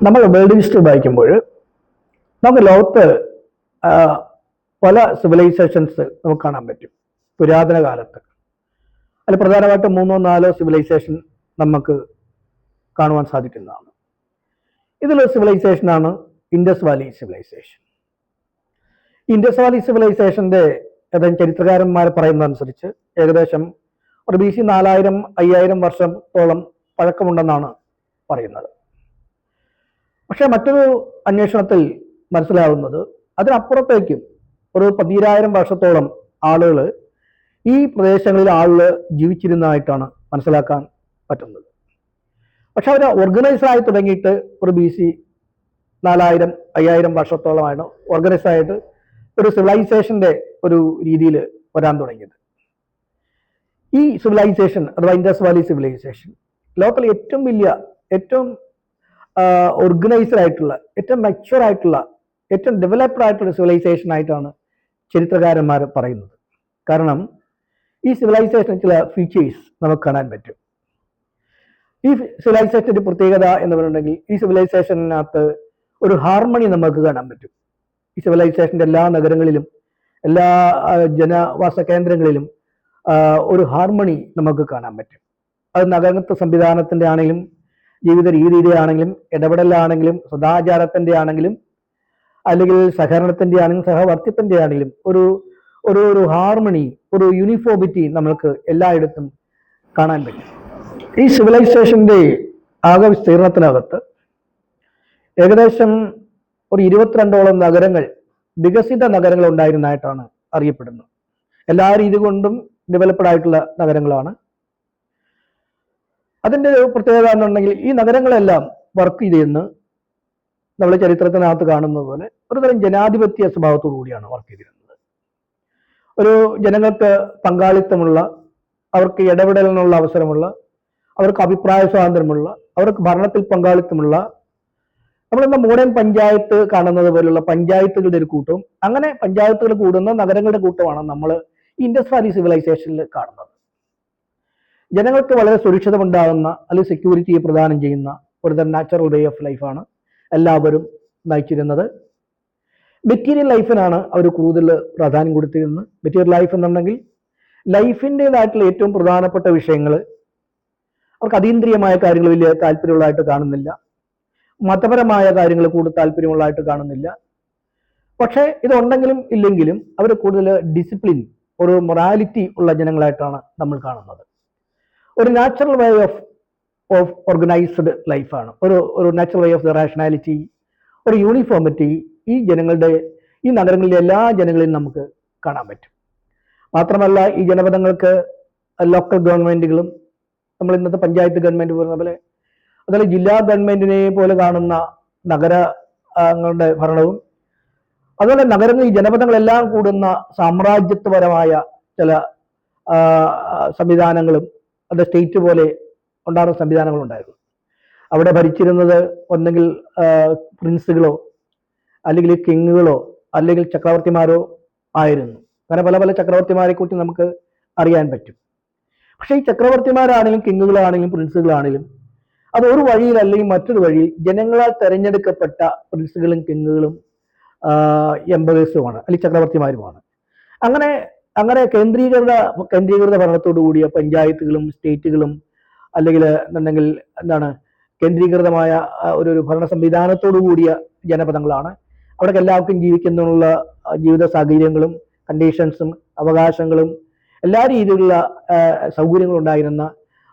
നമ്മൾ world history വായിക്കുമ്പോൾ നമുക്ക് ലോകത്ത് പല സിവിലൈസേഷൻസ് നമുക്ക് കാണാൻ പറ്റും. പുരാതന കാലത്ത് അതിൽ പ്രധാനമായിട്ടും 3-4 സിവിലൈസേഷൻ നമുക്ക് കാണുവാൻ സാധിക്കുന്നതാണ്. ഇതിലൊരു സിവിലൈസേഷനാണ് Indus valley civilisation. Indus valley സിവിലൈസേഷൻ്റെ ഏതാനും ചരിത്രകാരന്മാർ പറയുന്നതനുസരിച്ച് ഏകദേശം ഒരു BC 4000-5000 വർഷത്തോളം പഴക്കമുണ്ടെന്നാണ് പറയുന്നത്. പക്ഷെ മറ്റൊരു അന്വേഷണത്തിൽ മനസ്സിലാവുന്നത് അതിനപ്പുറത്തേക്കും ഒരു 10000 വർഷത്തോളം ആളുകൾ ഈ പ്രദേശങ്ങളിൽ ആളുകൾ ജീവിച്ചിരുന്നതായിട്ടാണ് മനസ്സിലാക്കാൻ പറ്റുന്നത്. പക്ഷെ അവർ ഓർഗനൈസ് ആയി തുടങ്ങിയിട്ട് ഒരു BC 4000-5000 വർഷത്തോളമാണ് ഓർഗനൈസ് ആയിട്ട് ഒരു സിവിലൈസേഷൻ്റെ ഒരു രീതിയിൽ വരാൻ തുടങ്ങിയത്. ഈ സിവിലൈസേഷൻ അഥവാ ഇൻഡസ് വാലി സിവിലൈസേഷൻ ലോകത്തിലെ ഏറ്റവും വലിയ, ഏറ്റവും ഓർഗനൈസ്ഡ് ആയിട്ടുള്ള, ഏറ്റവും മെച്യൂർ ആയിട്ടുള്ള, ഏറ്റവും ഡെവലപ്ഡ് ആയിട്ടുള്ള സിവിലൈസേഷൻ ആയിട്ടാണ് ചരിത്രകാരന്മാർ പറയുന്നത്. കാരണം ഈ സിവിലൈസേഷന് ചില ഫീച്ചേഴ്സ് നമുക്ക് കാണാൻ പറ്റും. ഈ സിവിലൈസേഷൻ്റെ പ്രത്യേകത എന്ന് പറഞ്ഞിട്ടുണ്ടെങ്കിൽ ഈ സിവിലൈസേഷനകത്ത് ഒരു ഹാർമണി നമുക്ക് കാണാൻ പറ്റും. ഈ സിവിലൈസേഷൻ്റെ എല്ലാ നഗരങ്ങളിലും, എല്ലാ ജനവാസ കേന്ദ്രങ്ങളിലും ഒരു ഹാർമണി നമുക്ക് കാണാൻ പറ്റും. അത് നഗരത്തെ സംവിധാനത്തിൻ്റെ ആണെങ്കിലും, ജീവിത രീതിയുടെ ആണെങ്കിലും, ഇടപെടലാണെങ്കിലും, സദാചാരത്തിൻ്റെ ആണെങ്കിലും, അല്ലെങ്കിൽ സഹകരണത്തിൻ്റെ ആണെങ്കിലും, സഹവർത്തിത്വത്തിൻ്റെ ആണെങ്കിലും ഒരു ഹാർമണി, ഒരു യൂണിഫോമിറ്റി നമുക്ക് എല്ലായിടത്തും കാണാൻ പറ്റും. ഈ സിവിലൈസേഷൻ്റെ ആകെ വിസ്തീർണത്തിനകത്ത് ഏകദേശം ഒരു 22ഓളം നഗരങ്ങൾ, വികസിത നഗരങ്ങൾ ഉണ്ടായിരുന്നതായിട്ടാണ് അറിയപ്പെടുന്നത്. എല്ലാ രീതി കൊണ്ടും ഡെവലപ്ഡ് ആയിട്ടുള്ള നഗരങ്ങളാണ്. അതിൻ്റെ ഒരു പ്രത്യേകത എന്നുണ്ടെങ്കിൽ ഈ നഗരങ്ങളെല്ലാം വർക്ക് ചെയ്തിരുന്ന് നമ്മൾ ചരിത്രത്തിനകത്ത് കാണുന്നത് പോലെ ഒരുതരം ജനാധിപത്യ സ്വഭാവത്തോടു കൂടിയാണ് വർക്ക് ചെയ്തിരുന്നത്. ഒരു ജനങ്ങൾക്ക് പങ്കാളിത്തമുള്ള, അവർക്ക് ഇടപെടലിനുള്ള അവസരമുള്ള, അവർക്ക് അഭിപ്രായ സ്വാതന്ത്ര്യമുള്ള, അവർക്ക് ഭരണത്തിൽ പങ്കാളിത്തമുള്ള, നമ്മളിന്ന് മോഡേൺ പഞ്ചായത്ത് കാണുന്നത് പോലുള്ള പഞ്ചായത്തുകളുടെ ഒരു കൂട്ടവും, അങ്ങനെ പഞ്ചായത്തുകൾ കൂടുന്ന നഗരങ്ങളുടെ കൂട്ടമാണ് നമ്മൾ ഇൻഡസ് വാലി സിവിലൈസേഷനിൽ കാണുന്നത്. ജനങ്ങൾക്ക് വളരെ സുരക്ഷിതമുണ്ടാകുന്ന, അല്ലെങ്കിൽ സെക്യൂരിറ്റിയെ പ്രദാനം ചെയ്യുന്ന ഒരുതരം നാച്ചുറൽ വേ ഓഫ് ലൈഫാണ് എല്ലാവരും നയിച്ചിരുന്നത്. മെറ്റീരിയൽ ലൈഫിനാണ് അവർ കൂടുതൽ പ്രാധാന്യം കൊടുത്തിരുന്നത്. മെറ്റീരിയൽ ലൈഫ് എന്നുണ്ടെങ്കിൽ ലൈഫിൻ്റെതായിട്ടുള്ള ഏറ്റവും പ്രധാനപ്പെട്ട വിഷയങ്ങൾ, അവർക്ക് അതീന്ദ്രിയമായ കാര്യങ്ങൾ വലിയ താല്പര്യമുള്ളതായിട്ട് കാണുന്നില്ല. മതപരമായ കാര്യങ്ങൾ കൂടുതൽ താല്പര്യമുള്ളതായിട്ട് കാണുന്നില്ല. പക്ഷേ ഇതുണ്ടെങ്കിലും ഇല്ലെങ്കിലും അവർ കൂടുതൽ ഡിസിപ്ലിൻ, ഒരു മൊറാലിറ്റി ഉള്ള ജനങ്ങളായിട്ടാണ് നമ്മൾ കാണുന്നത്. ഒരു നാച്ചുറൽ വേ ഓഫ് ഓർഗനൈസ്ഡ് ലൈഫാണ്, ഒരു natural way of the rationality, ഒരു യൂണിഫോമിറ്റി ഈ ജനങ്ങളുടെ, ഈ നഗരങ്ങളിലെ എല്ലാ ജനങ്ങളിലും നമുക്ക് കാണാൻ പറ്റും. മാത്രമല്ല ഈ ജനപദങ്ങൾക്ക് ലോക്കൽ ഗവൺമെൻറ്റുകളും, നമ്മൾ ഇന്നത്തെ പഞ്ചായത്ത് ഗവൺമെൻറ് പറയുന്ന പോലെ, അതുപോലെ ജില്ലാ ഗവൺമെൻറ്റിനെ പോലെ കാണുന്ന നഗരങ്ങളുടെ ഭരണവും, അതുപോലെ നഗരങ്ങളിൽ ജനപദങ്ങളെല്ലാം കൂടുന്ന സാമ്രാജ്യത്വപരമായ ചില സംവിധാനങ്ങളും, അത് സ്റ്റേറ്റ് പോലെ ഉണ്ടാകുന്ന സംവിധാനങ്ങളുണ്ടായിരുന്നു. അവിടെ ഭരിച്ചിരുന്നത് ഒന്നെങ്കിൽ പ്രിൻസുകളോ, അല്ലെങ്കിൽ കിങ്ങുകളോ, അല്ലെങ്കിൽ ചക്രവർത്തിമാരോ ആയിരുന്നു. അങ്ങനെ പല പല ചക്രവർത്തിമാരെ കുറിച്ച് നമുക്ക് അറിയാൻ പറ്റും. പക്ഷേ ഈ ചക്രവർത്തിമാരാണെങ്കിലും കിങ്ങുകളാണെങ്കിലും പ്രിൻസുകളാണെങ്കിലും അത് ഒരു വഴിയിൽ അല്ലെങ്കിൽ മറ്റൊരു വഴിയിൽ ജനങ്ങളാൽ തെരഞ്ഞെടുക്കപ്പെട്ട പ്രിൻസുകളും കിങ്ങുകളും എംപറേഴ്സുമാണ്, അല്ലെങ്കിൽ ചക്രവർത്തിമാരുമാണ്. അങ്ങനെ കേന്ദ്രീകൃത ഭരണത്തോടു കൂടിയ പഞ്ചായത്തുകളും സ്റ്റേറ്റുകളും, അല്ലെങ്കിൽ എന്നുണ്ടെങ്കിൽ കേന്ദ്രീകൃതമായ ഒരു ഭരണ സംവിധാനത്തോടു കൂടിയ ജനപദങ്ങളാണ്. അവിടെ എല്ലാവർക്കും ജീവിക്കുന്നതിനുള്ള ജീവിത സാഹചര്യങ്ങളും കണ്ടീഷൻസും അവകാശങ്ങളും എല്ലാ രീതിയിലുള്ള സൗകര്യങ്ങളും ഉണ്ടായിരുന്ന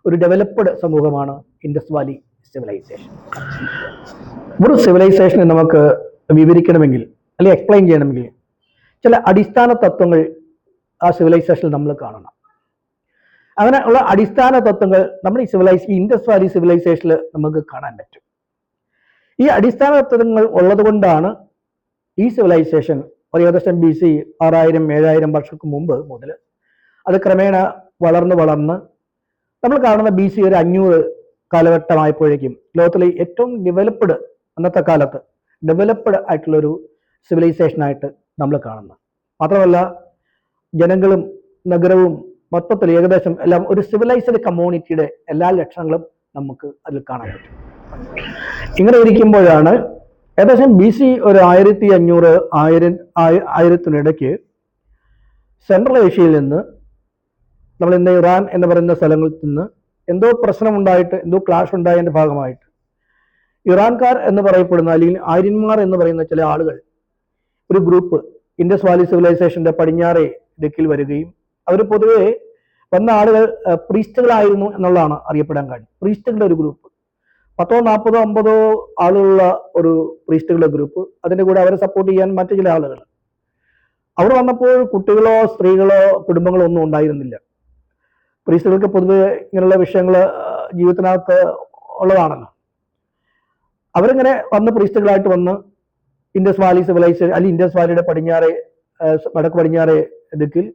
ഒരു ഡെവലപ്ഡ് സമൂഹമാണ് ഇൻഡസ് വാലി സിവിലൈസേഷൻ. ഒരു സിവിലൈസേഷനെ നമുക്ക് വിവരിക്കണമെങ്കിൽ അല്ലെങ്കിൽ എക്സ്പ്ലെയിൻ ചെയ്യണമെങ്കിൽ ചില അടിസ്ഥാന തത്വങ്ങൾ ആ സിവിലൈസേഷനിൽ നമ്മൾ കാണണം. അങ്ങനെ ഉള്ള അടിസ്ഥാന തത്വങ്ങൾ നമ്മൾ ഈ ഇൻഡസ് വാലി സിവിലൈസേഷനിൽ നമുക്ക് കാണാൻ പറ്റും. ഈ അടിസ്ഥാന തത്വങ്ങൾ ഉള്ളത് കൊണ്ടാണ് ഈ സിവിലൈസേഷൻ ഏകദേശം BC 6000-7000 വർഷങ്ങൾക്ക് മുമ്പ് മുതൽ അത് ക്രമേണ വളർന്ന് നമ്മൾ കാണുന്ന BC 500 കാലഘട്ടമായപ്പോഴേക്കും ലോകത്തിലെ ഏറ്റവും ഡെവലപ്ഡ്, അന്നത്തെ കാലത്ത് ഡെവലപ്ഡ് ആയിട്ടുള്ളൊരു സിവിലൈസേഷനായിട്ട് നമ്മൾ കാണുന്നത്. മാത്രമല്ല ജനങ്ങളും നഗരവും മൊത്തത്തിൽ ഏകദേശം എല്ലാം ഒരു സിവിലൈസ്ഡ് കമ്മ്യൂണിറ്റിയുടെ എല്ലാ ലക്ഷണങ്ങളും നമുക്ക് അതിൽ കാണാൻ പറ്റും. ഇങ്ങനെ ഇരിക്കുമ്പോഴാണ് ഏകദേശം BC ഒരു 1500 ആയിരത്തിനിടയ്ക്ക് സെൻട്രൽ ഏഷ്യയിൽ നിന്ന് നമ്മൾ ഇന്ന് ഇറാൻ എന്ന് പറയുന്ന സ്ഥലങ്ങളിൽ നിന്ന് എന്തോ പ്രശ്നമുണ്ടായിട്ട് എന്തോ ക്ലാഷ് ഉണ്ടായതിന്റെ ഭാഗമായിട്ട് ഇറാൻകാർ എന്ന് പറയപ്പെടുന്ന അല്ലെങ്കിൽ ആര്യന്മാർ എന്ന് പറയുന്ന ചില ആളുകൾ ഒരു ഗ്രൂപ്പ് ഇൻഡസ് വാലി സിവിലൈസേഷന്റെ പടിഞ്ഞാറേ ദിക്കിൽ വരികയും അവർ പൊതുവെ വന്ന ആളുകൾ പ്രീസ്റ്റുകളായിരുന്നു എന്നുള്ളതാണ് അറിയപ്പെടാൻ കാര്യം. പ്രീസ്റ്റുകളുടെ ഒരു ഗ്രൂപ്പ് 10, 40, 50 ആളുകളുള്ള ഒരു പ്രീസ്റ്റുകളുടെ ഗ്രൂപ്പ്, അതിൻ്റെ കൂടെ അവരെ സപ്പോർട്ട് ചെയ്യാൻ മറ്റു ചില ആളുകൾ. അവിടെ വന്നപ്പോൾ കുട്ടികളോ സ്ത്രീകളോ കുടുംബങ്ങളോ ഒന്നും ഉണ്ടായിരുന്നില്ല. പ്രീസ്റ്റുകൾക്ക് പൊതുവെ ഇങ്ങനെയുള്ള വിഷയങ്ങൾ ജീവിതത്തിനകത്ത് ഉള്ളതാണല്ലോ. അവരിങ്ങനെ വന്ന് പ്രീസ്റ്റുകളായിട്ട് വന്ന് ഇൻഡസ് വാലി സിവിലൈസേഷൻ അല്ലെങ്കിൽ ഇൻഡസ് വാലിയുടെ വടക്ക് പടിഞ്ഞാറേ ദിക്കിൽ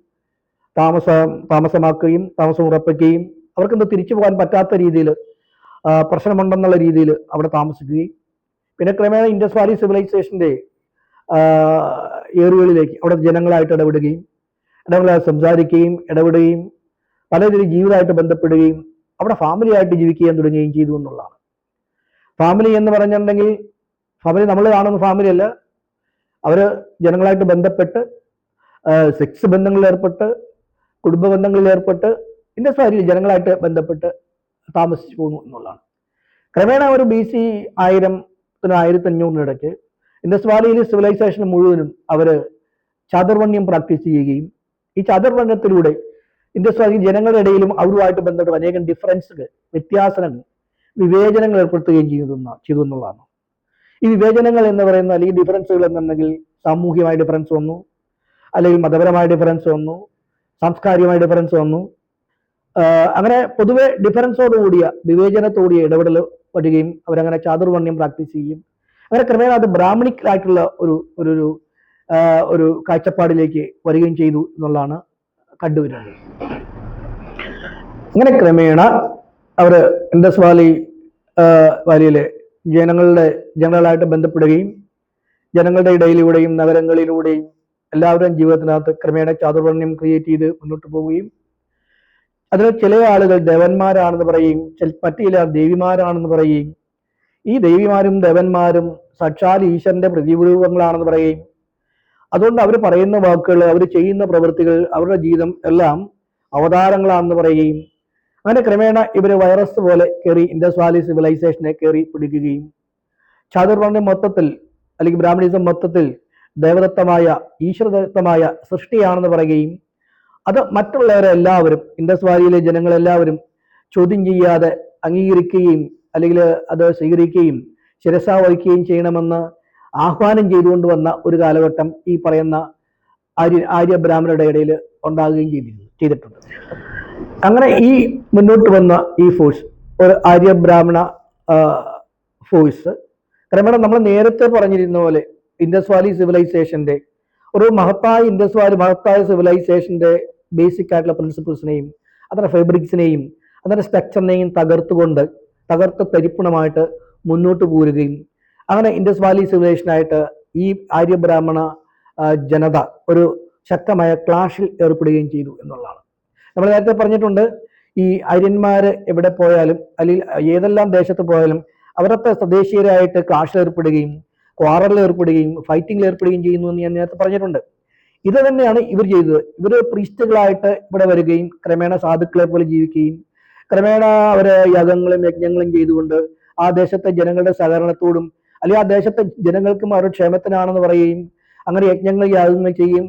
താമസമാക്കുകയും താമസം ഉറപ്പിക്കുകയും അവർക്കെന്തോ തിരിച്ചു പോകാൻ പറ്റാത്ത രീതിയിൽ പ്രശ്നമുണ്ടെന്നുള്ള രീതിയിൽ അവിടെ താമസിക്കുകയും പിന്നെ ക്രമേണ ഇൻഡസ് വാലി സിവിലൈസേഷന്റെ ഏറിയകളിലേക്ക് അവിടെ ജനങ്ങളായിട്ട് ഇടപെടുകയും സംസാരിക്കുകയും ഇടപെടുകയും പലതരം ജീവിതമായിട്ട് ബന്ധപ്പെടുകയും അവിടെ ഫാമിലി ആയിട്ട് ജീവിക്കാൻ തുടങ്ങുകയും ചെയ്തു എന്നുള്ളതാണ്. ഫാമിലി എന്ന് പറഞ്ഞിട്ടുണ്ടെങ്കിൽ ഫാമിലി നമ്മൾ കാണുന്ന ഫാമിലി അല്ല, അവര് ജനങ്ങളായിട്ട് ബന്ധപ്പെട്ട് സെക്സ് ബന്ധങ്ങളിൽ ഏർപ്പെട്ട് കുടുംബ ബന്ധങ്ങളിൽ ഏർപ്പെട്ട് ഇൻഡസ് വാലിയിൽ ജനങ്ങളായിട്ട് ബന്ധപ്പെട്ട് താമസിച്ചു പോകുന്നു എന്നുള്ളതാണ്. ക്രമേണ ഒരു BC 1000 1500 ഇൻഡസ് വാലിയിൽ സിവിലൈസേഷൻ മുഴുവനും അവര് ചാതുർവർണ്ണ്യം പ്രാക്ടീസ് ചെയ്യുകയും ഈ ചാതുർവർണ്ണ്യത്തിലൂടെ ഇൻഡസ് വാലി ജനങ്ങളുടെ ഇടയിലും അവരുമായിട്ട് ബന്ധപ്പെട്ട് അനേകം ഡിഫറൻസുകൾ, വ്യത്യാസങ്ങൾ, വിവേചനങ്ങൾ ഏർപ്പെടുത്തുകയും ചെയ്തു എന്നുള്ളതാണ്. ഈ വിവേചനങ്ങൾ എന്ന് പറയുന്ന അല്ലെങ്കിൽ ഡിഫറൻസുകൾ എന്നുണ്ടെങ്കിൽ സാമൂഹികമായ ഡിഫറൻസ് വന്നു, അല്ലെങ്കിൽ മതപരമായ ഡിഫറൻസ് വന്നു, സാംസ്കാരികമായ ഡിഫറൻസ് വന്നു. അങ്ങനെ പൊതുവെ ഡിഫറൻസോടുകൂടിയ വിവേചനത്തോടിയ ഇടപെടൽ വരികയും അവരങ്ങനെ ചാതുർവർണ്ണ്യം പ്രാക്ടീസ് ചെയ്യും. അങ്ങനെ ക്രമേണ അത് ബ്രാഹ്മണിക് ഒരു ഒരു ഒരു കാഴ്ചപ്പാടിലേക്ക് വരികയും ചെയ്തു എന്നുള്ളതാണ് കണ്ടുവരുന്നത്. അങ്ങനെ ക്രമേണ അവർ ഇൻഡസ് വാലിയിലെ ജനങ്ങളായിട്ട് ബന്ധപ്പെടുകയും ജനങ്ങളുടെ ഇടയിലൂടെയും നഗരങ്ങളിലൂടെയും എല്ലാവരുടെയും ജീവിതത്തിനകത്ത് ക്രമേണ ചാതുർവർണ്ണ്യം ക്രിയേറ്റ് ചെയ്ത് മുന്നോട്ട് പോവുകയും അതിൽ ചില ആളുകൾ ദേവന്മാരാണെന്ന് പറയുകയും മറ്റു ചില ദേവിമാരാണെന്ന് പറയുകയും ഈ ദേവിമാരും ദേവന്മാരും സാക്ഷാൽ ഈശ്വരന്റെ പ്രതിരൂപങ്ങളാണെന്ന് പറയുകയും അതുകൊണ്ട് അവർ പറയുന്ന വാക്കുകൾ, അവർ ചെയ്യുന്ന പ്രവൃത്തികൾ, അവരുടെ ജീവിതം എല്ലാം അവതാരങ്ങളാണെന്ന് പറയുകയും അങ്ങനെ ക്രമേണ ഇവർ വൈറസ് പോലെ കയറി ഇൻഡസ് വാലി സിവിലൈസേഷനെ കയറി പിടിക്കുകയും ചാതുർവർണ്ണ്യം മൊത്തത്തിൽ അല്ലെങ്കിൽ ബ്രാഹ്മണിസം മൊത്തത്തിൽ ദേവദത്തമായ ഈശ്വരദത്തമായ സൃഷ്ടിയാണെന്ന് പറയുകയും അത് മറ്റുള്ളവരെല്ലാവരും ഇൻഡസ് വാലിയിലെ ജനങ്ങളെല്ലാവരും ചോദ്യം ചെയ്യാതെ അംഗീകരിക്കുകയും അല്ലെങ്കിൽ അത് സ്വീകരിക്കുകയും ശിരസ വഹിക്കുകയും ചെയ്യണമെന്ന് ആഹ്വാനം ചെയ്തുകൊണ്ട് വന്ന ഒരു കാലഘട്ടം ഈ പറയുന്ന ആര്യ ബ്രാഹ്മണരുടെ ഇടയിൽ ഉണ്ടാകുകയും ചെയ്തിട്ടുണ്ട്. അങ്ങനെ ഈ മുന്നോട്ട് വന്ന ഈ ഫോഴ്സ് ഒരു ആര്യ ബ്രാഹ്മണ ഫോഴ്സ് ക്രമേണ നമ്മൾ നേരത്തെ പറഞ്ഞിരുന്ന പോലെ ഇൻഡസ് വാലി സിവിലൈസേഷന്റെ ഒരു മഹത്തായ സിവിലൈസേഷന്റെ ബേസിക് ആയിട്ടുള്ള പ്രിൻസിപ്പിൾസിനെയും അതിന്റെ ഫാബ്രിക്സിനെയും അതിന്റെ സ്ട്രക്ചറിനെയും തകർത്ത് തരിപ്പണമായിട്ട് മുന്നോട്ട് പോരുകയും അങ്ങനെ ഇൻഡസ് വാലി സിവിലൈസേഷനായിട്ട് ഈ ആര്യ ബ്രാഹ്മണ ജനത ഒരു ശക്തമായ ക്ലാഷിൽ ഏർപ്പെടുകയും ചെയ്തു എന്നുള്ളതാണ്. നമ്മൾ നേരത്തെ പറഞ്ഞിട്ടുണ്ട്, ഈ ആര്യന്മാര് എവിടെ പോയാലും അല്ലെങ്കിൽ ഏതെല്ലാം ദേശത്ത് പോയാലും അവരത്തെ സ്വദേശീയരായിട്ട് ക്ലാഷിൽ ഏർപ്പെടുകയും ക്വാറലിൽ ഏർപ്പെടുകയും ഫൈറ്റിംഗിൽ ഏർപ്പെടുകയും ചെയ്യുന്നു എന്ന് ഞാൻ നേരത്തെ പറഞ്ഞിട്ടുണ്ട്. ഇത് തന്നെയാണ് ഇവർ ചെയ്തത്. ഇവർ പ്രീസ്റ്റുകളായിട്ട് ഇവിടെ വരികയും ക്രമേണ സാധുക്കളെ പോലെ ജീവിക്കുകയും ക്രമേണ അവര് യാഗങ്ങളും യജ്ഞങ്ങളും ചെയ്തുകൊണ്ട് ആ ദേശത്തെ ജനങ്ങളുടെ സഹകരണത്തോടും അല്ലെങ്കിൽ ആ ദേശത്തെ ജനങ്ങൾക്കും അവരുടെ ക്ഷേമത്തിനാണെന്ന് പറയുകയും അങ്ങനെ യാഗങ്ങൾ ചെയ്യുകയും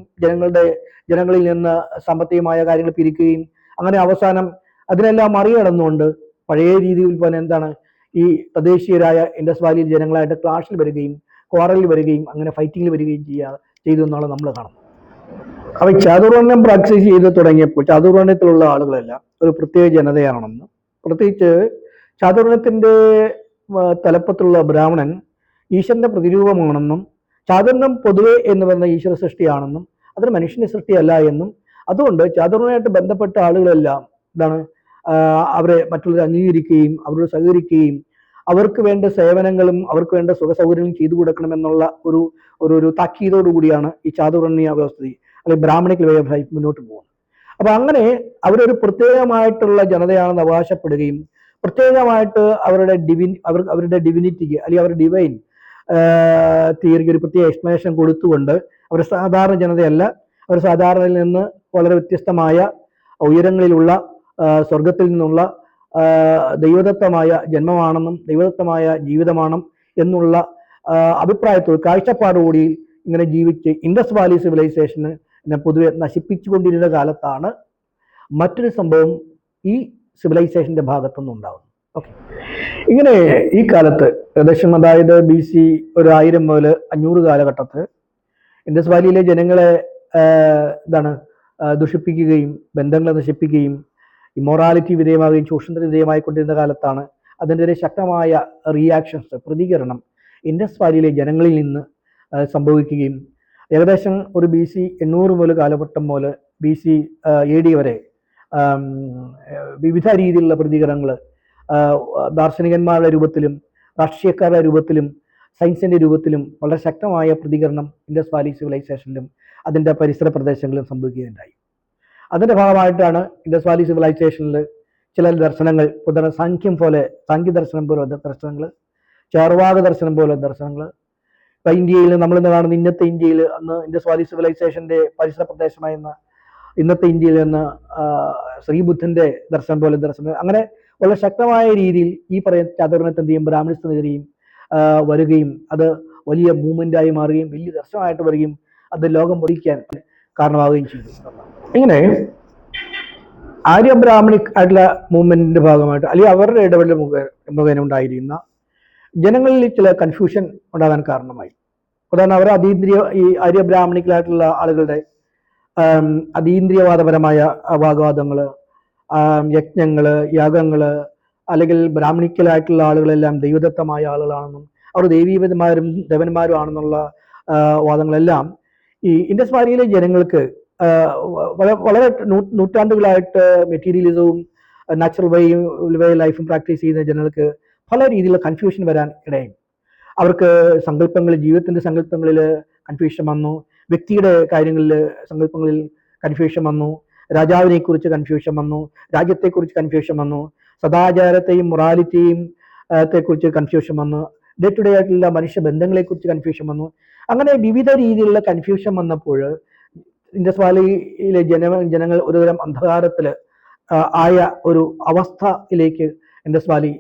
ജനങ്ങളിൽ നിന്ന് സാമ്പത്തികമായ കാര്യങ്ങൾ പിരിക്കുകയും അങ്ങനെ അവസാനം അതിനെല്ലാം മറികടന്നുകൊണ്ട് പഴയ രീതിയിൽ പോലെ എന്താണ് ഈ തദ്ദേശീയരായ ഇൻഡസ് വാലി ജനങ്ങളായിട്ട് ക്ലാഷിൽ വരികയും ക്വാറലിൽ വരികയും അങ്ങനെ ഫൈറ്റിങ്ങിൽ വരികയും ചെയ്തു എന്നാണ് നമ്മൾ കാണുന്നത്. അപ്പൊ ചാതുർവർണ്ണ്യം പ്രാക്ടീസ് ചെയ്ത് തുടങ്ങിയപ്പോൾ ചാതുർവർണ്ണ്യത്തിലുള്ള ആളുകളെല്ലാം ഒരു പ്രത്യേക ജനതയാണെന്നും പ്രത്യേകിച്ച് ചാതുർവർണ്ണ്യത്തിന്റെ തലപ്പത്തുള്ള ബ്രാഹ്മണൻ ഈശ്വരന്റെ പ്രതിരൂപമാണെന്നും ചാതുർണ്ണ്യം പൊതുവെ എന്ന് പറയുന്ന ഈശ്വര സൃഷ്ടിയാണെന്നും അതൊരു മനുഷ്യന്റെ സൃഷ്ടിയല്ല എന്നും അതുകൊണ്ട് ചാതുർണ്യമായിട്ട് ബന്ധപ്പെട്ട ആളുകളെല്ലാം അവരെ മറ്റുള്ളവരെ അംഗീകരിക്കുകയും അവരോട് സഹകരിക്കുകയും അവർക്ക് വേണ്ട സേവനങ്ങളും അവർക്ക് വേണ്ട സുഖ സൗകര്യങ്ങളും ചെയ്തു കൊടുക്കണമെന്നുള്ള ഒരു താക്കീതോടുകൂടിയാണ് ഈ ചാതുർവർണ്ണ്യ വ്യവസ്ഥ അല്ലെങ്കിൽ ബ്രാഹ്മണിക് വേ ഓഫ് ലൈഫ് മുന്നോട്ട് പോകുന്നത്. അപ്പൊ അങ്ങനെ അവരൊരു പ്രത്യേകമായിട്ടുള്ള ജനതയാണെന്ന് അവകാശപ്പെടുകയും പ്രത്യേകമായിട്ട് അവരുടെ ഡിവിനിറ്റിക്ക് അല്ലെങ്കിൽ അവരുടെ ഡിവൈൻ തിയറിക്ക് ഒരു പ്രത്യേക എക്സ്പ്ലനേഷൻ കൊടുത്തുകൊണ്ട് അവർ സാധാരണ ജനതയല്ല, അവർ സാധാരണയിൽ നിന്ന് വളരെ വ്യത്യസ്തമായ ഉയരങ്ങളിലുള്ള സ്വർഗത്തിൽ നിന്നുള്ള ദൈവദത്തമായ ജന്മമാണെന്നും ദൈവദത്തമായ ജീവിതമാണ് എന്നുള്ള അഭിപ്രായത്തോട് കാഴ്ചപ്പാടുകൂടി ഇങ്ങനെ ജീവിച്ച് ഇൻഡസ് വാലി സിവിലൈസേഷന് പൊതുവെ നശിപ്പിച്ചുകൊണ്ടിരുന്ന കാലത്താണ് മറ്റൊരു സംഭവം ഈ സിവിലൈസേഷന്റെ ഭാഗത്തുനിന്ന് ഉണ്ടാകുന്നത്. ഓക്കെ, ഇങ്ങനെ ഈ കാലത്ത് ഏകദേശം അതായത് BC 1000 മുതൽ 500 കാലഘട്ടത്തിൽ ഇൻഡസ് വാലിയിലെ ജനങ്ങളെ ദുഷിപ്പിക്കുകയും ബന്ധങ്ങളെ നശിപ്പിക്കുകയും ഇമ്മോറാലിറ്റി വിധേയമാവുകയും ചൂഷണത്തിന് വിധേയമായിക്കൊണ്ടിരുന്ന കാലത്താണ് അതിൻ്റെ ശക്തമായ റിയാക്ഷൻസ്, പ്രതികരണം ഇൻഡസ് വാലിയിലെ ജനങ്ങളിൽ നിന്ന് സംഭവിക്കുകയും ഏകദേശം ഒരു BC 800 മുതൽ കാലഘട്ടം മുതൽ BC AD വരെ വിവിധ രീതിയിലുള്ള പ്രതികരണങ്ങൾ ദാർശനികന്മാരുടെ രൂപത്തിലും രാഷ്ട്രീയക്കാരുടെ രൂപത്തിലും സയൻസിൻ്റെ രൂപത്തിലും വളരെ ശക്തമായ പ്രതികരണം ഇൻഡസ് വാലി സിവിലൈസേഷനിലും അതിൻ്റെ പരിസര പ്രദേശങ്ങളിലും സംഭവിക്കുകയുണ്ടായി. അതിൻ്റെ ഭാഗമായിട്ടാണ് ഇൻഡസ് വാലി സിവിലൈസേഷനിൽ ചില ദർശനങ്ങൾ, ഉദാഹരണം സാഖ്യ ദർശനം പോലെ ദർശനങ്ങൾ, ചാർവാക ദർശനം പോലെ ദർശനങ്ങൾ, ഇപ്പം ഇന്ത്യയിൽ നമ്മളിന്ന് കാണുന്ന ഇന്നത്തെ ഇന്ത്യയിൽ അന്ന് ഇൻഡസ് വാലി സിവിലൈസേഷൻ്റെ പരിസര പ്രദേശമായിരുന്ന ഇന്നത്തെ ഇന്ത്യയിൽ നിന്ന് ശ്രീബുദ്ധൻ്റെ ദർശനം പോലെ ദർശനം, അങ്ങനെ വളരെ ശക്തമായ രീതിയിൽ ഈ പറയുന്ന ചാതുർണത്തിൻ്റെയും ബ്രാഹ്മണിസത്തിനെതിരെയും വരികയും അത് വലിയ മൂവ്മെൻ്റായി മാറുകയും വലിയ ദർശനമായിട്ട് വരികയും അത് ലോകം മുറിക്കാൻ കാരണമാവുകയും ചെയ്തു. ഇങ്ങനെ ആര്യ ബ്രാഹ്മണിക് ആയിട്ടുള്ള മൂവ്മെന്റിന്റെ ഭാഗമായിട്ട് അല്ലെങ്കിൽ അവരുടെ ഇടപെടൽ മുഖേന ഉണ്ടായിരിക്കുന്ന ജനങ്ങളിൽ ചില കൺഫ്യൂഷൻ ഉണ്ടാകാൻ കാരണമായി. ഉദാഹരണം അവർ ഈ ആര്യ ബ്രാഹ്മണിക്കലായിട്ടുള്ള ആളുകളുടെ അതീന്ദ്രിയവാദപരമായ വാഗ്വാദങ്ങൾ, യജ്ഞങ്ങള്, യാഗങ്ങള്, അല്ലെങ്കിൽ ബ്രാഹ്മണിക്കലായിട്ടുള്ള ആളുകളെല്ലാം ദൈവദത്തമായ ആളുകളാണെന്നും അവർ ദൈവീപന്മാരും ദേവന്മാരും ആണെന്നുള്ള വാദങ്ങളെല്ലാം ഈ ഇൻഡസ് വാലിയിലെ ജനങ്ങൾക്ക് വളരെ നൂറ്റാണ്ടുകളായിട്ട് മെറ്റീരിയലിസവും നാച്ചുറൽ വേ ലൈഫും പ്രാക്ടീസ് ചെയ്യുന്ന ജനങ്ങൾക്ക് പല രീതിയിലുള്ള കൺഫ്യൂഷൻ വരാൻ ഇടയും. അവർക്ക് ജീവിതത്തിന്റെ സങ്കല്പങ്ങളിൽ കൺഫ്യൂഷൻ വന്നു, വ്യക്തിയുടെ കാര്യങ്ങളിൽ സങ്കല്പങ്ങളിൽ കൺഫ്യൂഷൻ വന്നു, രാജാവിനെ കുറിച്ച് കൺഫ്യൂഷൻ വന്നു, രാജ്യത്തെക്കുറിച്ച് കൺഫ്യൂഷൻ വന്നു, സദാചാരത്തെയും മൊറാലിറ്റിയും കുറിച്ച് കൺഫ്യൂഷൻ വന്നു, ഡേ ടു ഡേ ആയിട്ടുള്ള മനുഷ്യ ബന്ധങ്ങളെക്കുറിച്ച് കൺഫ്യൂഷൻ വന്നു. അങ്ങനെ വിവിധ രീതിയിലുള്ള കൺഫ്യൂഷൻ വന്നപ്പോൾ ഇൻഡസ് വാലിയിലെ ജനങ്ങൾ ഒരുതരം അന്ധകാരത്തിൽ ആയ ഒരു അവസ്ഥയിലേക്ക് ഇൻഡസ് വാലി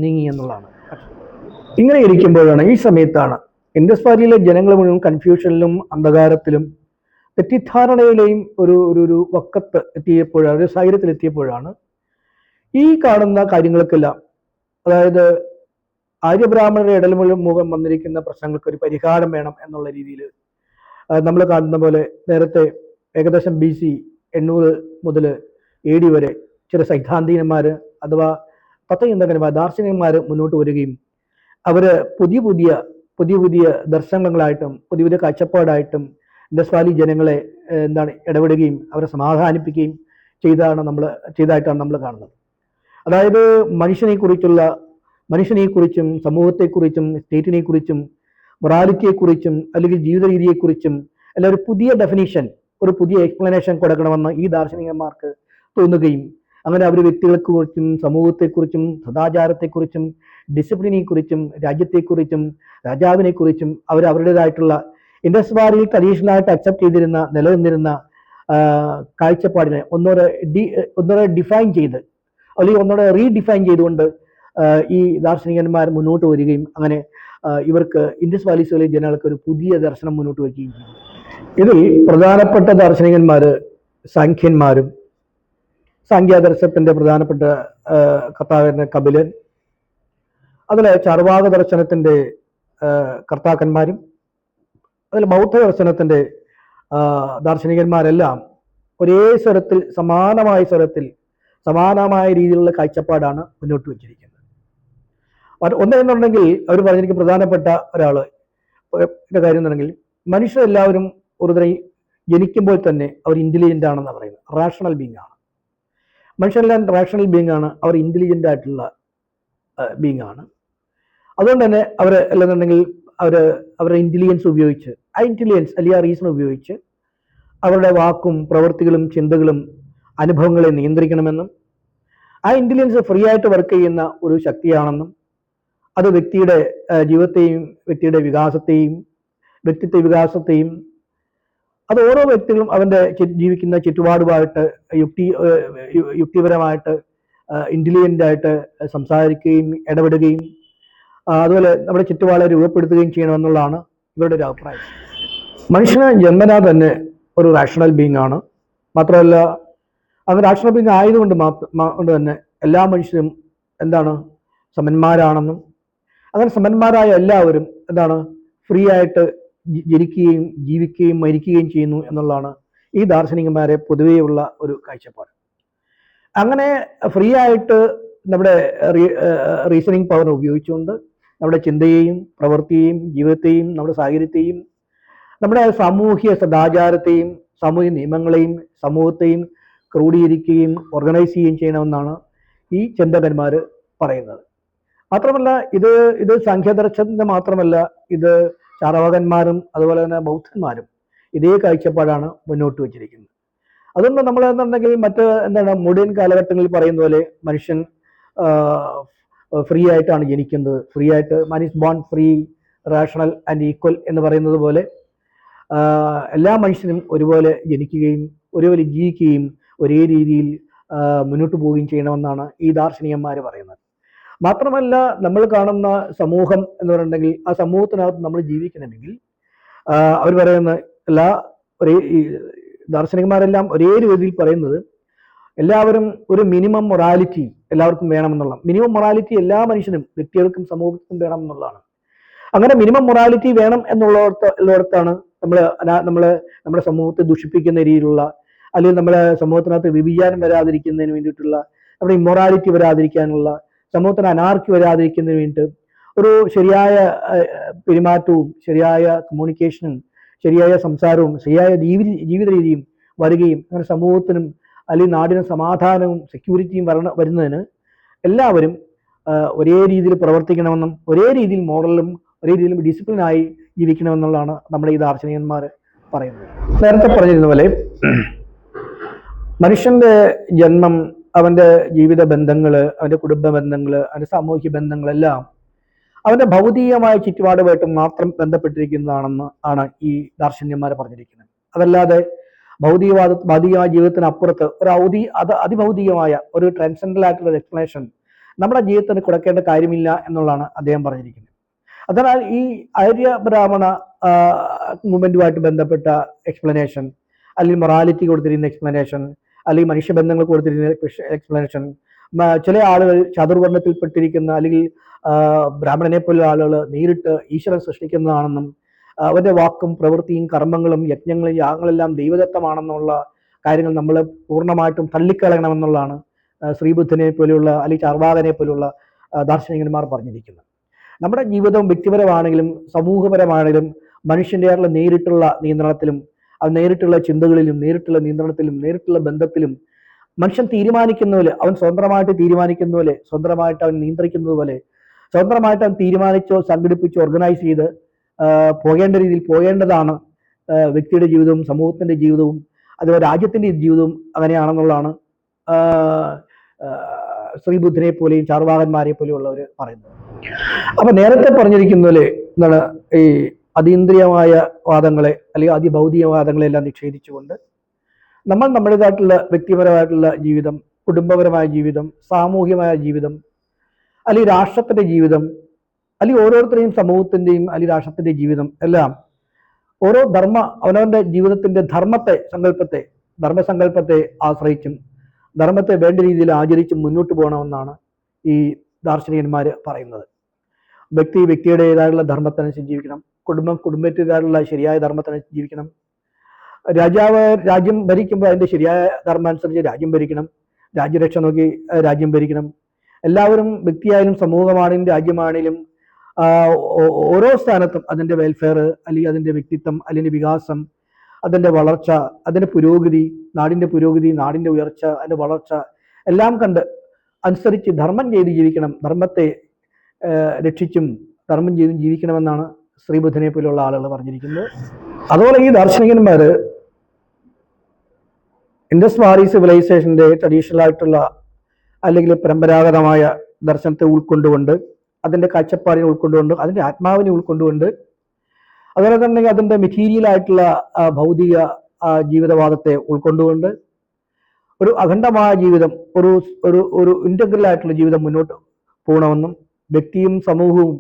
നീങ്ങി എന്നുള്ളതാണ്. ഇങ്ങനെ ഇരിക്കുമ്പോഴാണ്, ഈ സമയത്താണ് ഇൻഡസ് വാലിയിലെ ജനങ്ങൾ മുഴുവൻ കൺഫ്യൂഷനിലും അന്ധകാരത്തിലും തെറ്റിദ്ധാരണയിലെയും ഒരു വക്കത്ത് എത്തിയപ്പോഴാണ്, ഒരു സാഹചര്യത്തിൽ എത്തിയപ്പോഴാണ് ഈ കാണുന്ന കാര്യങ്ങൾക്കെല്ലാം, അതായത് ആര്യബ്രാഹ്മണരുടെ ഇടൽ മുഖം വന്നിരിക്കുന്ന പ്രശ്നങ്ങൾക്ക് ഒരു പരിഹാരം വേണം എന്നുള്ള രീതിയിൽ നമ്മൾ കാണുന്ന പോലെ നേരത്തെ ഏകദേശം BC 800 മുതൽ AD വരെ ചില സൈദ്ധാന്തികന്മാർ അഥവാ തത്വചിന്തകന്മാർ, ദാർശനികന്മാർ മുന്നോട്ട് വരികയും അവർ പുതിയ പുതിയ ദർശനങ്ങളായിട്ടും പുതിയ കാഴ്ചപ്പാടായിട്ടും ഇൻഡസ് വാലി ജനങ്ങളെ ഇടപെടുകയും അവരെ സമാധാനിപ്പിക്കുകയും ചെയ്തതായിട്ടാണ് നമ്മൾ കാണുന്നത്. അതായത് മനുഷ്യനെക്കുറിച്ചും സമൂഹത്തെക്കുറിച്ചും സ്റ്റേറ്റിനെക്കുറിച്ചും മൊറാലിറ്റിയെക്കുറിച്ചും അല്ലെങ്കിൽ ജീവിത രീതിയെക്കുറിച്ചും അല്ല ഒരു പുതിയ ഡെഫിനേഷൻ, ഒരു പുതിയ എക്സ്പ്ലനേഷൻ കൊടുക്കണമെന്ന് ഈ ദാർശനികന്മാർക്ക് തോന്നുകയും അങ്ങനെ അവർ വ്യക്തികളെക്കുറിച്ചും സമൂഹത്തെക്കുറിച്ചും സദാചാരത്തെക്കുറിച്ചും ഡിസിപ്ലിനെക്കുറിച്ചും രാജ്യത്തെക്കുറിച്ചും രാജാവിനെക്കുറിച്ചും അവരുടേതായിട്ടുള്ള ഇൻഡസ് വാലിയിൽ ട്രഡീഷണലായിട്ട് അക്സെപ്റ്റ് ചെയ്തിരുന്ന നിലനിന്നിരുന്ന കാഴ്ചപ്പാടിനെ ഒന്നുകൂടെ ഡിഫൈൻ ചെയ്ത് അല്ലെങ്കിൽ ഒന്നുകൂടെ റീഡിഫൈൻ ചെയ്തുകൊണ്ട് ഈ ദാർശനികന്മാർ മുന്നോട്ട് വരികയും അങ്ങനെ ഇവർക്ക് ഇൻഡസ് വാലി സിവിലെ ജനങ്ങൾക്ക് ഒരു പുതിയ ദർശനം മുന്നോട്ട് വയ്ക്കുകയും ചെയ്തു. ഇതിൽ പ്രധാനപ്പെട്ട ദാർശനികന്മാർ സാഖ്യന്മാരും, സാഖ്യദർശനത്തിന്റെ പ്രധാനപ്പെട്ട കർത്താവായിരുന്ന കപിലൻ, അതിൽ ചാർവാക ദർശനത്തിന്റെ കർത്താക്കന്മാരും, അതിൽ ബൗദ്ധ ദർശനത്തിന്റെ ദാർശനികന്മാരെല്ലാം ഒരേ സ്വരത്തിൽ സമാനമായ രീതിയിലുള്ള കാഴ്ചപ്പാടാണ് മുന്നോട്ട് വച്ചിരിക്കുന്നത്. ഒന്നെന്നുണ്ടെങ്കിൽ അവർ പറഞ്ഞിരിക്കുന്ന പ്രധാനപ്പെട്ട കാര്യം എന്നുണ്ടെങ്കിൽ മനുഷ്യരെല്ലാവരും ഒരുതരം ജനിക്കുമ്പോൾ തന്നെ അവർ ഇന്റലിജന്റ് ആണെന്നാണ് പറയുന്നത്. റാഷണൽ ബീങ് ആണ് മനുഷ്യരെല്ലാം, റാഷണൽ ബീങ് ആണ്, അവർ ഇന്റലിജന്റ് ആയിട്ടുള്ള ബീങ് ആണ്. അതുകൊണ്ട് തന്നെ അവർ അല്ലെന്നുണ്ടെങ്കിൽ അവരുടെ ഇന്റലിജൻസ് ഉപയോഗിച്ച്, ആ ഇന്റലിജൻസ് അല്ലെങ്കിൽ ആ റീസൺ ഉപയോഗിച്ച് അവരുടെ വാക്കും പ്രവൃത്തികളും ചിന്തകളും അനുഭവങ്ങളെ നിയന്ത്രിക്കണമെന്നും ആ ഇന്റലിജൻസ് ഫ്രീ ആയിട്ട് വർക്ക് ചെയ്യുന്ന ഒരു ശക്തിയാണെന്നും അത് വ്യക്തിയുടെ ജീവിതത്തെയും വ്യക്തിയുടെ വികാസത്തെയും വ്യക്തിത്വ വികാസത്തെയും അത് ഓരോ വ്യക്തികളും അവന്റെ ജീവിക്കുന്ന ചുറ്റുപാടുമായിട്ട് യുക്തിപരമായിട്ട് ഇന്റലിജന്റ് ആയിട്ട് സംസാരിക്കുകയും ഇടപെടുകയും അതുപോലെ നമ്മുടെ ചുറ്റുപാടുകളെ രൂപപ്പെടുത്തുകയും ചെയ്യണമെന്നുള്ളതാണ് ഇവരുടെ ഒരു അഭിപ്രായം. മനുഷ്യന് ജന്മനാ തന്നെ ഒരു റാഷണൽ ബീങ് ആണ്. മാത്രമല്ല അത് റാഷണൽ ബീങ് ആയതുകൊണ്ട് കൊണ്ട് തന്നെ എല്ലാ മനുഷ്യരും എന്താണ് സമന്മാരാണെന്നും അങ്ങനെ സമന്മാരായ എല്ലാവരും എന്താണ് ഫ്രീ ആയിട്ട് ജനിക്കുകയും ജീവിക്കുകയും മരിക്കുകയും ചെയ്യുന്നു എന്നുള്ളതാണ് ഈ ദാർശനികന്മാരെ പൊതുവെയുള്ള ഒരു കാഴ്ചപ്പാട്. അങ്ങനെ ഫ്രീ ആയിട്ട് നമ്മുടെ റീസണിങ് പവർ ഉപയോഗിച്ചുകൊണ്ട് നമ്മുടെ ചിന്തയെയും പ്രവൃത്തിയെയും ജീവിതത്തെയും നമ്മുടെ സാഹചര്യത്തെയും നമ്മുടെ സാമൂഹ്യ സദാചാരത്തെയും സാമൂഹ്യ നിയമങ്ങളെയും സമൂഹത്തെയും ക്രോഡീകരിക്കുകയും ഓർഗനൈസ് ചെയ്യുകയും ചെയ്യണമെന്നാണ് ഈ ചിന്തകന്മാർ പറയുന്നത്. മാത്രമല്ല ഇത് സാഖ്യദർശനത്തിന്റെ മാത്രമല്ല, ഇത് ചാർവാകന്മാരും അതുപോലെ തന്നെ ബൗദ്ധന്മാരും ഇതേ കാഴ്ചപ്പാടാണ് മുന്നോട്ട് വച്ചിരിക്കുന്നത്. അതുകൊണ്ട് നമ്മൾ എന്നുണ്ടെങ്കിൽ മോഡേൺ കാലഘട്ടങ്ങളിൽ പറയുന്ന പോലെ മനുഷ്യൻ ഫ്രീ ആയിട്ടാണ് ജനിക്കുന്നത്, ഫ്രീ ആയിട്ട് man is bone free rational and equal എന്ന് പറയുന്നത് പോലെ എല്ലാ മനുഷ്യനും ഒരുപോലെ ജനിക്കുകയും ഒരുപോലെ ജീവിക്കുകയും ഒരേ രീതിയിൽ മുന്നോട്ട് പോവുകയും ചെയ്യണമെന്നാണ് ഈ ദാർശനികന്മാർ പറയുന്നത്. മാത്രമല്ല നമ്മൾ കാണുന്ന സമൂഹം എന്ന് പറഞ്ഞിട്ടുണ്ടെങ്കിൽ ആ സമൂഹത്തിനകത്ത് നമ്മൾ ജീവിക്കണമെങ്കിൽ അവർ പറയുന്ന ദാർശനികന്മാരെല്ലാം ഒരേ രീതിയിൽ പറയുന്നത് എല്ലാവരും ഒരു മിനിമം മൊറാലിറ്റി എല്ലാവർക്കും വേണമെന്നുള്ള മിനിമം മൊറാലിറ്റി എല്ലാ മനുഷ്യനും വ്യക്തികൾക്കും സമൂഹത്തിനും വേണം എന്നുള്ളതാണ്. അങ്ങനെ മിനിമം മൊറാലിറ്റി വേണം എന്നുള്ളിടത്താണ് നമ്മുടെ സമൂഹത്തെ ദുഷിപ്പിക്കുന്ന രീതിയിലുള്ള അല്ലെങ്കിൽ നമ്മുടെ സമൂഹത്തിനകത്ത് വ്യഭിചാരം വരാതിരിക്കുന്നതിന് വേണ്ടിയിട്ടുള്ള നമ്മുടെ ഇമ്മൊറാലിറ്റി വരാതിരിക്കാനുള്ള സമൂഹത്തിന് അനാർക്കി വരാതിരിക്കുന്നതിന് വേണ്ടിയിട്ട് ഒരു ശരിയായ പെരുമാറ്റവും ശരിയായ കമ്മ്യൂണിക്കേഷനും ശരിയായ സംസാരവും ശരിയായ ജീവിത രീതിയും വരികയും അങ്ങനെ സമൂഹത്തിനും അല്ലെങ്കിൽ നാടിനും സമാധാനവും സെക്യൂരിറ്റിയും വരുന്നതിന് എല്ലാവരും ഒരേ രീതിയിൽ പ്രവർത്തിക്കണമെന്നും ഒരേ രീതിയിൽ മോറലും ഒരേ രീതിയിലും ഡിസിപ്ലിനായി ജീവിക്കണമെന്നുള്ളതാണ് നമ്മുടെ ഈ ദാർശനികന്മാർ പറയുന്നത്. നേരത്തെ പറഞ്ഞിരുന്ന പോലെ മനുഷ്യന്റെ ജന്മം, അവന്റെ ജീവിത ബന്ധങ്ങൾ, അവന്റെ കുടുംബ ബന്ധങ്ങൾ, അവന്റെ സാമൂഹിക ബന്ധങ്ങളെല്ലാം അവന്റെ ഭൗതികമായ ചുറ്റുപാടുമായിട്ട് മാത്രം ബന്ധപ്പെട്ടിരിക്കുന്നതാണെന്ന് ഈ ദാർശനികന്മാർ പറഞ്ഞിരിക്കുന്നത്. അതല്ലാതെ ഭൗതികമായ ജീവിതത്തിനപ്പുറത്ത് ഒരു അതിഭൗതികമായ ഒരു ട്രാൻസെൻഡൽ ആയിട്ടുള്ള ഒരു എക്സ്പ്ലനേഷൻ നമ്മുടെ ജീവിതത്തിന് കൊടുക്കേണ്ട കാര്യമില്ല എന്നുള്ളതാണ് അദ്ദേഹം പറഞ്ഞിരിക്കുന്നത്. അതിനാൽ ഈ ആര്യ ബ്രാഹ്മണ മൂവ്മെന്റുമായിട്ട് ബന്ധപ്പെട്ട എക്സ്പ്ലനേഷൻ അല്ലെങ്കിൽ മൊറാലിറ്റി കൊടുത്തിരിക്കുന്ന എക്സ്പ്ലനേഷൻ അല്ലെങ്കിൽ മനുഷ്യബന്ധങ്ങൾ കൊടുത്തിരിക്കുന്ന എക്സ്പ്ലനേഷൻ ചില ആളുകൾ ചതുർവർണ്ണത്തിൽപ്പെട്ടിരിക്കുന്ന അല്ലെങ്കിൽ ബ്രാഹ്മണനെ പോലുള്ള ആളുകൾ നേരിട്ട് ഈശ്വരൻ സൃഷ്ടിക്കുന്നതാണെന്നും അവന്റെ വാക്കും പ്രവൃത്തിയും കർമ്മങ്ങളും യജ്ഞങ്ങളും യാഗങ്ങളെല്ലാം ദൈവദത്തമാണെന്നുള്ള കാര്യങ്ങൾ നമ്മൾ പൂർണ്ണമായിട്ടും തള്ളിക്കളയണമെന്നുള്ളതാണ് ശ്രീബുദ്ധനെ പോലെയുള്ള അല്ലെങ്കിൽ ചാർവാകനെ പോലെയുള്ള ദാർശനികന്മാർ പറഞ്ഞിരിക്കുന്നത്. നമ്മുടെ ജീവിതം വ്യക്തിപരമാണെങ്കിലും സമൂഹപരമാണെങ്കിലും മനുഷ്യൻ്റെ നേരിട്ടുള്ള നിയന്ത്രണത്തിലും അത് നേരിട്ടുള്ള ചിന്തകളിലും നേരിട്ടുള്ള നിയന്ത്രണത്തിലും നേരിട്ടുള്ള ബന്ധത്തിലും മനുഷ്യൻ തീരുമാനിക്കുന്ന പോലെ അവൻ സ്വതന്ത്രമായിട്ട് തീരുമാനിക്കുന്ന പോലെ സ്വതന്ത്രമായിട്ട് അവൻ നിയന്ത്രിക്കുന്നത് പോലെ സ്വതന്ത്രമായിട്ട് അവൻ തീരുമാനിച്ചോ സംഘടിപ്പിച്ചോ ഓർഗനൈസ് ചെയ്ത് പോകേണ്ട രീതിയിൽ പോകേണ്ടതാണ് വ്യക്തിയുടെ ജീവിതവും സമൂഹത്തിന്റെ ജീവിതവും അതുപോലെ രാജ്യത്തിന്റെ ജീവിതവും അങ്ങനെയാണെന്നുള്ളതാണ് ശ്രീബുദ്ധനെ പോലെയും ചാർവാകന്മാരെ പോലെയുള്ളവർ പറയുന്നത്. അപ്പൊ നേരത്തെ പറഞ്ഞിരിക്കുന്ന പോലെ എന്താണ് ഈ അതീന്ദ്രിയമായ വാദങ്ങളെ അല്ലെങ്കിൽ അതിഭൗതികവാദങ്ങളെ എല്ലാം നിഷേധിച്ചുകൊണ്ട് നമ്മൾ നമ്മുടേതായിട്ടുള്ള വ്യക്തിപരമായിട്ടുള്ള ജീവിതം, കുടുംബപരമായ ജീവിതം, സാമൂഹികമായ ജീവിതം അല്ലെങ്കിൽ രാഷ്ട്രത്തിന്റെ ജീവിതം അല്ലെങ്കിൽ ഓരോരുത്തരെയും സമൂഹത്തിന്റെയും അല്ലെങ്കിൽ രാഷ്ട്രത്തിന്റെ ജീവിതം എല്ലാം ഓരോ അവനവന്റെ ജീവിതത്തിന്റെ ധർമ്മസങ്കല്പത്തെ ആശ്രയിച്ചും ധർമ്മത്തെ വേണ്ട രീതിയിൽ ആചരിച്ചും മുന്നോട്ട് പോകണമെന്നാണ് ഈ ദാർശനികന്മാർ പറയുന്നത്. വ്യക്തിയുടേതായിട്ടുള്ള ധർമ്മത്തിനനുസരിച്ച് ജീവിക്കണം, കുടുംബത്തിൻ്റെതായിട്ടുള്ള ശരിയായ ധർമ്മത്തിനനുസരിച്ച് ജീവിക്കണം, രാജ്യം ഭരിക്കുമ്പോൾ അതിന്റെ ശരിയായ ധർമ്മം അനുസരിച്ച് രാജ്യം ഭരിക്കണം, രാജ്യരക്ഷ നോക്കി രാജ്യം ഭരിക്കണം. എല്ലാവരും വ്യക്തിയായാലും സമൂഹമാണെങ്കിലും രാജ്യമാണെങ്കിലും ഓരോ സ്ഥാനത്തും അതിന്റെ വെൽഫെയർ അല്ലെങ്കിൽ അതിന്റെ വ്യക്തിത്വം അല്ലെങ്കിൽ വികാസം, അതിന്റെ വളർച്ച, അതിന്റെ പുരോഗതി, നാടിന്റെ ഉയർച്ച, അതിന്റെ വളർച്ച എല്ലാം കണ്ട് അനുസരിച്ച് ധർമ്മം ചെയ്ത് ജീവിക്കണം, ധർമ്മത്തെ രക്ഷിച്ചും ധർമ്മം ചെയ്തും ജീവിക്കണമെന്നാണ് ശ്രീബുദ്ധനെ പോലുള്ള ആളുകൾ പറഞ്ഞിരിക്കുന്നത്. അതുപോലെ ഈ ദാർശനികന്മാര് ഇൻഡസ് വാലി സിവിലൈസേഷന്റെ ട്രഡീഷണൽ ആയിട്ടുള്ള അല്ലെങ്കിൽ പരമ്പരാഗതമായ ദർശനത്തെ ഉൾക്കൊണ്ടുകൊണ്ട്, അതിൻ്റെ കാഴ്ചപ്പാടിനെ ഉൾക്കൊണ്ടുകൊണ്ട്, അതിൻ്റെ ആത്മാവിനെ ഉൾക്കൊണ്ടുകൊണ്ട്, അതുപോലെ തന്നെ അതിൻ്റെ മെറ്റീരിയലായിട്ടുള്ള ഭൗതിക ജീവിതവാദത്തെ ഉൾക്കൊണ്ടുകൊണ്ട് ഒരു അഖണ്ഡമായ ജീവിതം, ഒരു ഒരു ഒരു ഇൻ്റഗ്രൽ ആയിട്ടുള്ള ജീവിതം മുന്നോട്ട് പോകണമെന്നും, വ്യക്തിയും സമൂഹവും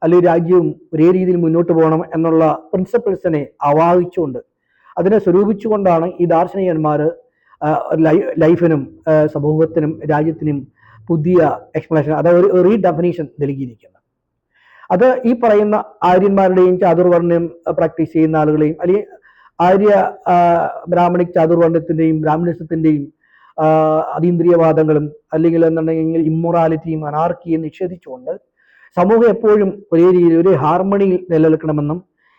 അല്ലെങ്കിൽ രാജ്യവും ഒരേ രീതിയിൽ മുന്നോട്ട് പോകണം എന്നുള്ള പ്രിൻസിപ്പിൾസിനെ ആവാഹിച്ചുകൊണ്ട്, അതിനെ സ്വരൂപിച്ചുകൊണ്ടാണ് ഈ ദാർശനികന്മാർ ലൈഫിനും സമൂഹത്തിനും രാജ്യത്തിനും പുതിയ എക്സ്പ്ലനേഷൻ, അതായത് ഒരു റീഡെഫിനേഷൻ നൽകിയിരിക്കുന്നത്. അത് ഈ പറയുന്ന ആര്യന്മാരുടെയും ചാതുർവർണ്ണ്യം പ്രാക്ടീസ് ചെയ്യുന്ന ആളുകളെയും, അല്ലെങ്കിൽ ആര്യ ബ്രാഹ്മണിക് ചാതുർവർണ്ണത്തിൻ്റെയും ബ്രാഹ്മണിസത്തിൻ്റെയും അതീന്ദ്രിയവാദങ്ങളും അല്ലെങ്കിൽ എന്നുണ്ടെങ്കിൽ ഇമ്മൊറാലിറ്റിയും അനാർക്കിയും നിഷേധിച്ചുകൊണ്ട് സമൂഹം എപ്പോഴും ഒരേ രീതിയിൽ ഒരു ഹാർമണിയിൽ നിലനിൽക്കണമെന്നും,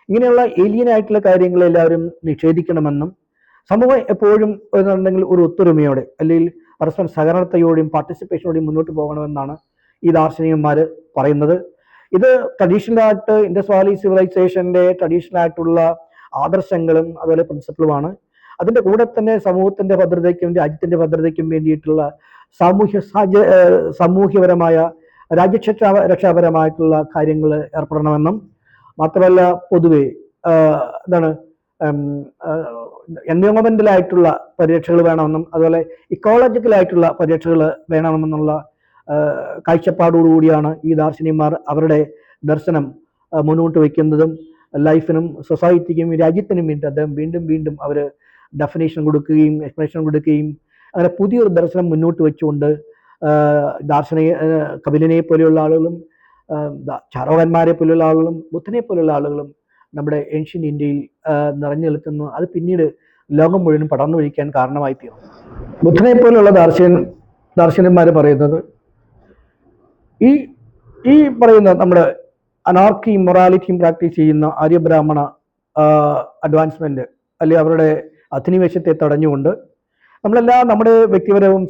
ഇങ്ങനെയുള്ള ഏലിയൻ ആയിട്ടുള്ള കാര്യങ്ങൾ എല്ലാവരും നിഷേധിക്കണമെന്നും, സമൂഹം എപ്പോഴും എന്നുണ്ടെങ്കിൽ ഒരു ഒത്തൊരുമയോടെ അല്ലെങ്കിൽ പരസ്പരം സഹകരണത്തോടെയും പാർട്ടിസിപ്പേഷനോടെയും മുന്നോട്ട് പോകണമെന്നാണ് ഈ ദാർശനികന്മാർ പറയുന്നത്. ഇത് ട്രഡീഷണലായിട്ട് ഇൻഡസ് വാലി സിവിലൈസേഷൻ്റെ ട്രഡീഷണലായിട്ടുള്ള ആദർശങ്ങളും അതുപോലെ പ്രിൻസിപ്പിളുമാണ്. അതിൻ്റെ കൂടെ തന്നെ സമൂഹത്തിൻ്റെ ഭദ്രതയ്ക്കും രാജ്യത്തിൻ്റെ ഭദ്രതയ്ക്കും വേണ്ടിയിട്ടുള്ള സാമൂഹ്യപരമായ രക്ഷാപരമായിട്ടുള്ള കാര്യങ്ങൾ ഏർപ്പെടണമെന്നും, മാത്രമല്ല പൊതുവെ എന്താണ് എൻവയോൺമെന്റലായിട്ടുള്ള പരിരക്ഷകൾ വേണമെന്നും, അതുപോലെ ഇക്കോളജിക്കലായിട്ടുള്ള പരിരക്ഷകൾ വേണമെന്നുള്ള കാഴ്ചപ്പാടോടുകൂടിയാണ് ഈ ദാർശനികന്മാർ അവരുടെ ദർശനം മുന്നോട്ട് വയ്ക്കുന്നതും. ലൈഫിനും സൊസൈറ്റിക്കും രാജ്യത്തിനും വേണ്ടി അദ്ദേഹം വീണ്ടും വീണ്ടും അവർ ഡെഫിനേഷൻ കൊടുക്കുകയും എക്സ്പ്ലനേഷൻ കൊടുക്കുകയും അങ്ങനെ പുതിയൊരു ദർശനം മുന്നോട്ട് വെച്ചുകൊണ്ട് ദാർശനിക കപിലനെ പോലെയുള്ള ആളുകളും ചാരോകന്മാരെ പോലെയുള്ള ആളുകളും ബുദ്ധനെ പോലെയുള്ള ആളുകളും നമ്മുടെ ഏൻഷ്യൻ ഇന്ത്യയിൽ നിറഞ്ഞു നിൽക്കുന്നു. അത് പിന്നീട് ലോകം മുഴുവനും പടർന്നു പിടിക്കാൻ കാരണമായി തീർന്നു. ബുദ്ധനെ പോലെയുള്ള ദാർശനികന്മാർ പറയുന്നത് ഈ പറയുന്ന നമ്മുടെ അനാർക്കിയും മൊറാലിറ്റിയും പ്രാക്ടീസ് ചെയ്യുന്ന ആര്യബ്രാഹ്മണ അഡ്വാൻസ്മെന്റ് അല്ലെങ്കിൽ അവരുടെ അധിനിവേശത്തെ തടഞ്ഞുകൊണ്ട് നമ്മളെല്ലാം നമ്മുടെ വ്യക്തിപരവും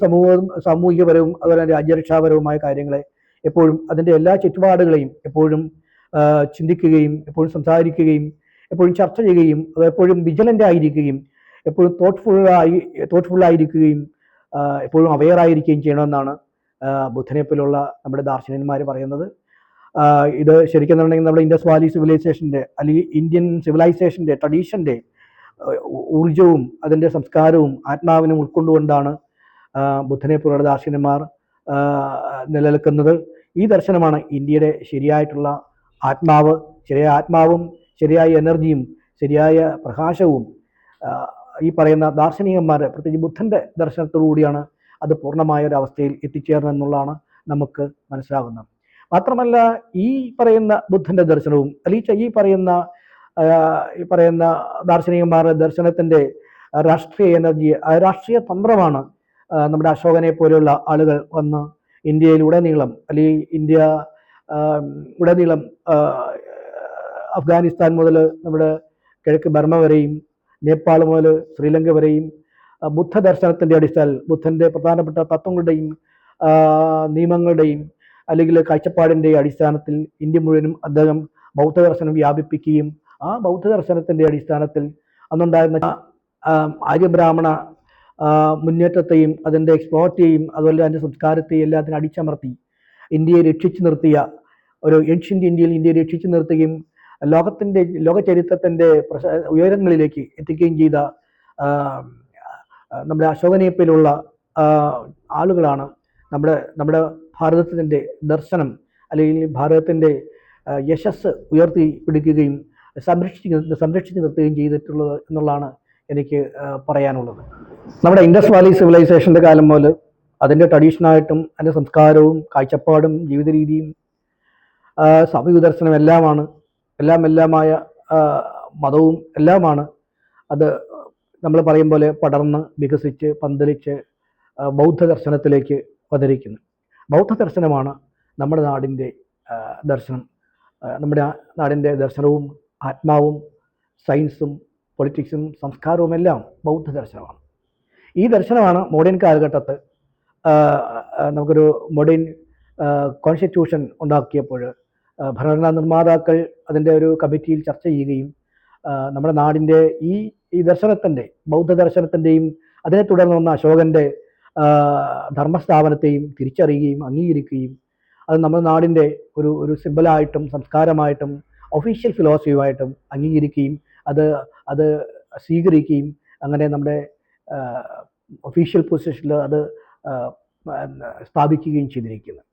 സാമൂഹികപരവും അതുപോലെ രാജ്യരക്ഷാപരവുമായ കാര്യങ്ങളെ എപ്പോഴും അതിൻ്റെ എല്ലാ ചുറ്റുപാടുകളെയും എപ്പോഴും ചിന്തിക്കുകയും എപ്പോഴും സംസാരിക്കുകയും എപ്പോഴും ചർച്ച ചെയ്യുകയും അത് എപ്പോഴും വിജിലൻ്റ് ആയിരിക്കുകയും എപ്പോഴും തോട്ട്ഫുള്ളായിരിക്കുകയും എപ്പോഴും അവെയർ ആയിരിക്കുകയും ചെയ്യണമെന്നാണ് ബുദ്ധനെ പോലുള്ള നമ്മുടെ ദാർശനികന്മാർ പറയുന്നത്. ഇത് ശരിക്കും എന്നുണ്ടെങ്കിൽ നമ്മുടെ ഇൻഡസ് വാലി സിവിലൈസേഷൻ്റെ അല്ലെങ്കിൽ ഇന്ത്യൻ സിവിലൈസേഷൻ്റെ ട്രഡീഷൻ്റെ ഊർജവും അതിൻ്റെ സംസ്കാരവും ആത്മാവിനും ഉൾക്കൊണ്ടുകൊണ്ടാണ് ബുദ്ധനെ പോലുള്ള ദാർശനികന്മാർ നിലനിൽക്കുന്നത്. ഈ ദർശനമാണ് ഇന്ത്യയുടെ ശരിയായിട്ടുള്ള ആത്മാവ്. ശരിയായ ആത്മാവും ശരിയായ എനർജിയും ശരിയായ പ്രകാശവും ഈ പറയുന്ന ദാർശനികന്മാർ പ്രത്യേകിച്ച് ബുദ്ധൻ്റെ ദർശനത്തോടുകൂടിയാണ് അത് പൂർണ്ണമായ ഒരു അവസ്ഥയിൽ എത്തിച്ചേർന്നെന്നുള്ളതാണ് നമുക്ക് മനസ്സിലാകുന്നത്. മാത്രമല്ല ഈ പറയുന്ന ബുദ്ധൻ്റെ ദർശനവും അല്ലെങ്കിൽ ഈ പറയുന്ന ദാർശനികന്മാരുടെ ദർശനത്തിൻ്റെ രാഷ്ട്രീയ എനർജി, രാഷ്ട്രീയ തന്ത്രമാണ് നമ്മുടെ അശോകനെ പോലെയുള്ള ആളുകൾ വന്ന് ഇന്ത്യയിലുടനീളം അല്ലെങ്കിൽ ഇന്ത്യ ഉടനീളം അഫ്ഗാനിസ്ഥാൻ മുതൽ നമ്മുടെ കിഴക്ക് ബർമ്മ വരെയും നേപ്പാൾ മുതൽ ശ്രീലങ്ക വരെയും ബുദ്ധദർശനത്തിൻ്റെ അടിസ്ഥാനത്തിൽ ബുദ്ധൻ്റെ പ്രധാനപ്പെട്ട തത്വങ്ങളുടെയും നിയമങ്ങളുടെയും അല്ലെങ്കിൽ കാഴ്ചപ്പാടിൻ്റെ അടിസ്ഥാനത്തിൽ ഇന്ത്യ മുഴുവനും അദ്ദേഹം ബൗദ്ധദർശനം വ്യാപിപ്പിക്കുകയും ആ ബൗദ്ധദർശനത്തിൻ്റെ അടിസ്ഥാനത്തിൽ അന്നുണ്ടായിരുന്ന ആര്യബ്രാഹ്മണ മുന്നേറ്റത്തെയും അതിൻ്റെ എക്സ്പ്ലോർട്ടെയും അതുപോലെ അതിൻ്റെ സംസ്കാരത്തെയും എല്ലാത്തിനും അടിച്ചമർത്തി ഇന്ത്യയെ രക്ഷിച്ചു നിർത്തിയ ഒരു ഏൻഷ്യൻ്റ് ഇന്ത്യയെ രക്ഷിച്ചു നിർത്തുകയും ലോക ചരിത്രത്തിൻ്റെ ഉയരങ്ങളിലേക്ക് എത്തിക്കുകയും ചെയ്ത നമ്മുടെ അശോകനെപ്പോലുള്ള ആളുകളാണ് നമ്മുടെ ഭാരതത്തിൻ്റെ ദർശനം അല്ലെങ്കിൽ ഭാരതത്തിൻ്റെ യശസ് ഉയർത്തി പിടിക്കുകയും സംരക്ഷിച്ച് നിർത്തുകയും ചെയ്തിട്ടുള്ളത് എന്നുള്ളതാണ് എനിക്ക് പറയാനുള്ളത്. നമ്മുടെ ഇൻഡസ് വാലി സിവിലൈസേഷൻ്റെ കാലം മുതൽ അതിൻ്റെ ട്രഡീഷനായിട്ടും അതിൻ്റെ സംസ്കാരവും കാഴ്ചപ്പാടും ജീവിത രീതിയും സാമൂഹിക ദർശനം എല്ലാമായ മതവും എല്ലാമാണ് അത് നമ്മൾ പറയും പോലെ പടർന്ന് വികസിച്ച് പന്തലിച്ച് ബൗദ്ധ ദർശനത്തിലേക്ക് വന്നിരിക്കുന്നു. ബൗദ്ധ ദർശനമാണ് നമ്മുടെ നാടിൻ്റെ ദർശനം. നമ്മുടെ നാടിൻ്റെ ദർശനവും ആത്മാവും സയൻസും പൊളിറ്റിക്സും സംസ്കാരവും എല്ലാം ബൗദ്ധ ദർശനമാണ്. ഈ ദർശനമാണ് മോഡേൺ കാലഘട്ടത്ത് നമുക്കൊരു മോഡേൺ കോൺസ്റ്റിറ്റ്യൂഷൻ ഉണ്ടാക്കിയപ്പോൾ ഭരണഘടനാ നിർമ്മാതാക്കൾ അതിൻ്റെ ഒരു കമ്മിറ്റിയിൽ ചർച്ച ചെയ്യുകയും നമ്മുടെ നാടിൻ്റെ ഈ ദർശനത്തിൻ്റെ ബൗദ്ധ ദർശനത്തിൻ്റെയും അതിനെ തുടർന്ന് വന്ന അശോകൻ്റെ ധർമ്മസ്ഥാപനത്തെയും തിരിച്ചറിയുകയും അംഗീകരിക്കുകയും അത് നമ്മുടെ നാടിൻ്റെ ഒരു സിമ്പലായിട്ടും സംസ്കാരമായിട്ടും ഒഫീഷ്യൽ ഫിലോസഫിയുമായിട്ടും അംഗീകരിക്കുകയും അത് അത് സ്വീകരിക്കുകയും അങ്ങനെ നമ്മുടെ ഒഫീഷ്യൽ പൊസിഷനിൽ അത് സ്ഥാപിക്കുകയും ചെയ്തിരിക്കുന്നത്.